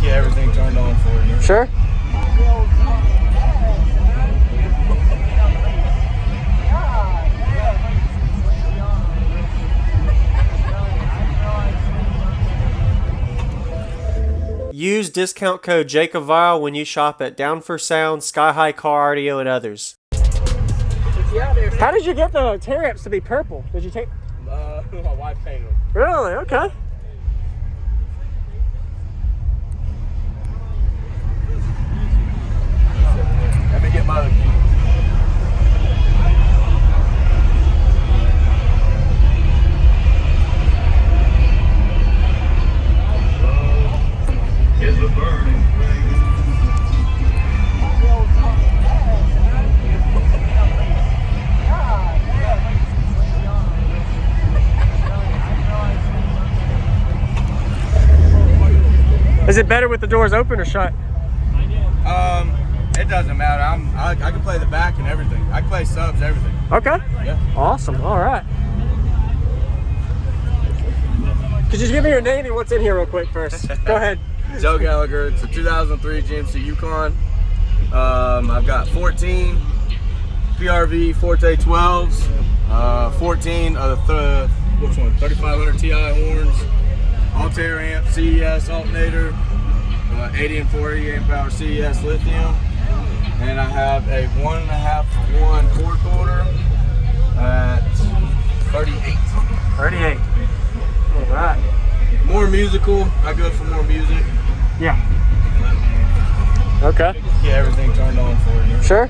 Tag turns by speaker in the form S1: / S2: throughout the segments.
S1: get everything turned on for you.
S2: Sure. Use discount code JACOBVILE when you shop at Down for Sound, Sky High Car Audio, and others. How did you get the Taramps to be purple? Did you take?
S1: My wife painted them.
S2: Really? Okay.
S1: Let me get my other key. Is the burning
S2: Is it better with the doors open or shut?
S1: It doesn't matter. I can play the back and everything. I can play subs, everything.
S2: Okay.
S1: Yeah.
S2: Awesome. All right. Could you just give me your name and what's in here real quick first? Go ahead.
S1: Joe Gallagher. It's a 2003 GMC Yukon. I've got 14 PRV Forte 12s, 14 of the which one? 3500 Ti horns, Altair amp, CES alternator, 80 and 40 amp hour CES lithium, and I have a 1.5 to 1 4th order at 38.
S2: 38. All right.
S1: More musical. I go for more music.
S2: Yeah. Okay.
S1: Get everything turned on for you.
S2: Sure.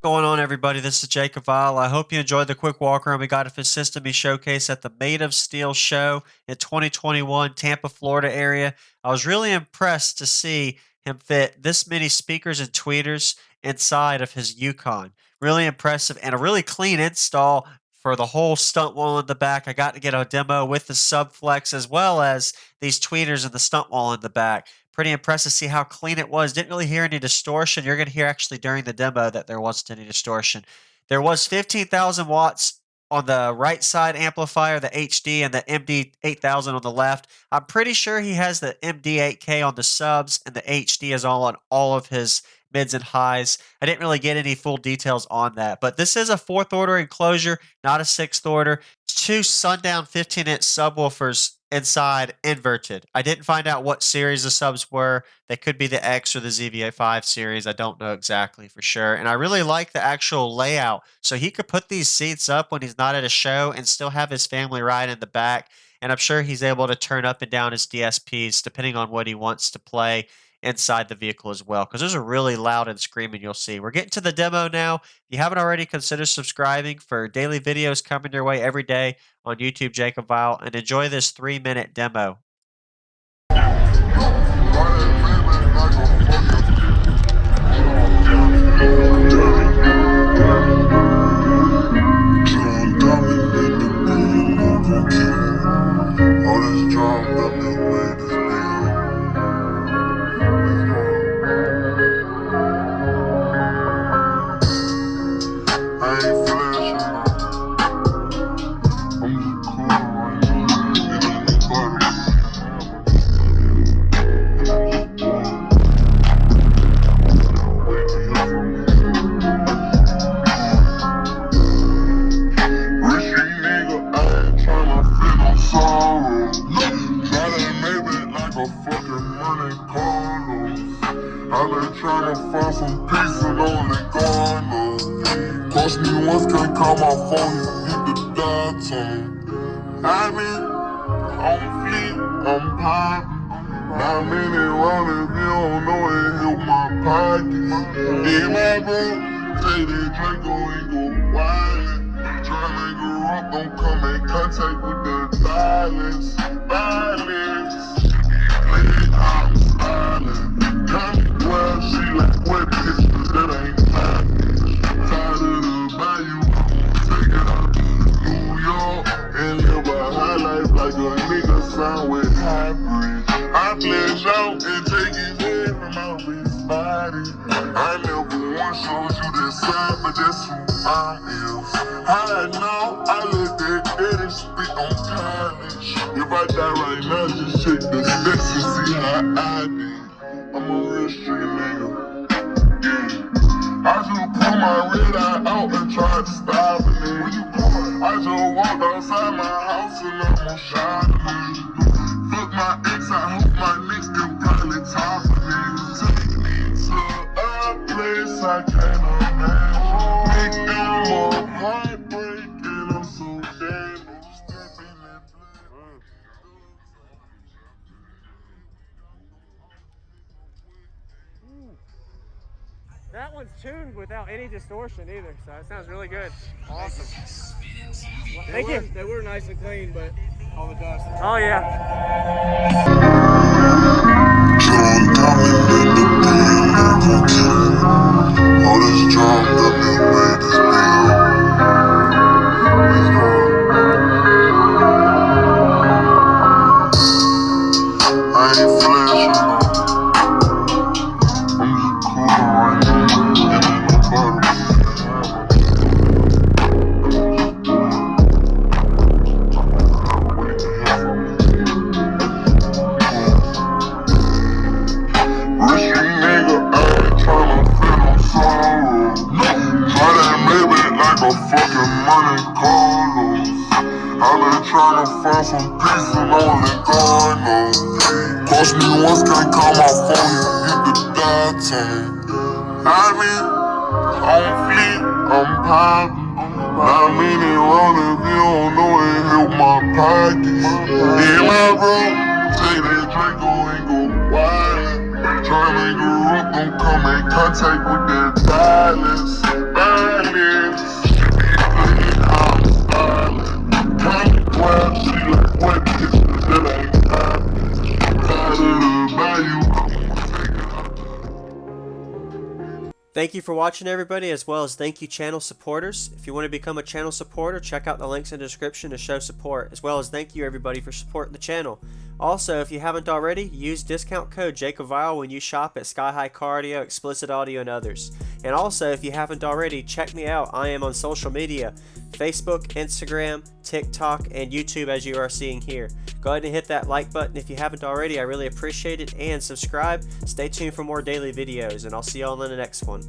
S2: Going on, everybody? This is Jacob Vile. I hope you enjoyed the quick walk around we got of his system he showcased at the Made of Steel show in 2021, Tampa, Florida area. I was really impressed to see him fit this many speakers and tweeters inside of his Yukon. Really impressive and a really clean install for the whole stunt wall in the back. I got to get a demo with the Subflex as well as these tweeters and the stunt wall in the back. Pretty impressed to see how clean it was. Didn't really hear any distortion. You're going to hear actually during the demo that there wasn't any distortion. There was 15,000 watts on the right side amplifier, the HD, and the MD8000 on the left. I'm pretty sure he has the MD8K on the subs, and the HD is all on all of his mids and highs. I didn't really get any full details on that, but this is a 4th order enclosure, not a 6th order. 2 Sundown 15-inch subwoofers inside inverted. I didn't find out what series the subs were. They could be the X or the ZVA5 series. I don't know exactly for sure. And I really like the actual layout. So he could put these seats up when he's not at a show and still have his family ride in the back. And I'm sure he's able to turn up and down his DSPs depending on what he wants to play inside the vehicle as well, because those are really loud and screaming. You'll see. We're getting to the demo now. If you haven't already, consider subscribing for daily videos coming your way every day on YouTube, Jacob Vile, and enjoy this 3-minute demo.
S3: Find some peace and only God knows. Cost me once, can't call my phone, you hit the dial tone. I mean, on fleek, I'm poppin'. 9 minute run if you don't know it, help my pockets. In my bro, take that Draco and go wildin'. Try to go up, don't come in contact with the violence. the sun with hybrid. I flash out and take his head from out his body. I never once showed you that side, but that's who I is. I know I let that edit speak on college. If I die right now, just check the stats and see how I did. I'm a real street nigga. I just put my red eye out and tried to stop it. Where you going? I just walked outside my house and I'm on shopping. Fuck my ex, I hope my next can probably top of me. Take me to a place I can't imagine. Make them more heartbreak and I'm so damaged. Step in that blood.
S4: That one's tuned without any distortion either, so it sounds really good. Awesome. Thank you.
S1: They were nice and clean, but all the dust.
S4: Oh yeah.
S3: John Diamond in the beat, all this John Diamond made this beat. I ain't flashing no. I'm just coolin' right now, and ain't nobody fucking money Carlos. I been tryna find some peace and only God knows. Cost me once, can't call my phone, you hit the dial tone. I mean, on fleek, I'm poppin'. Not many wrong if you don't know it help my pockets. In my room, take that Draco and go wild. Tryna grow up, don't come in contact with that violence.
S2: Thank you for watching, everybody, as well as thank you channel supporters. If you want to become a channel supporter, check out the links in the description to show support, as well as thank you everybody for supporting the channel. Also, if you haven't already, use discount code JakeAVile when you shop at Sky High Cardio, Explicit Audio, and others. And also, if you haven't already, check me out. I am on social media, Facebook, Instagram, TikTok, and YouTube, as you are seeing here. Go ahead and hit that like button if you haven't already. I really appreciate it. And subscribe. Stay tuned for more daily videos, and I'll see y'all in the next one.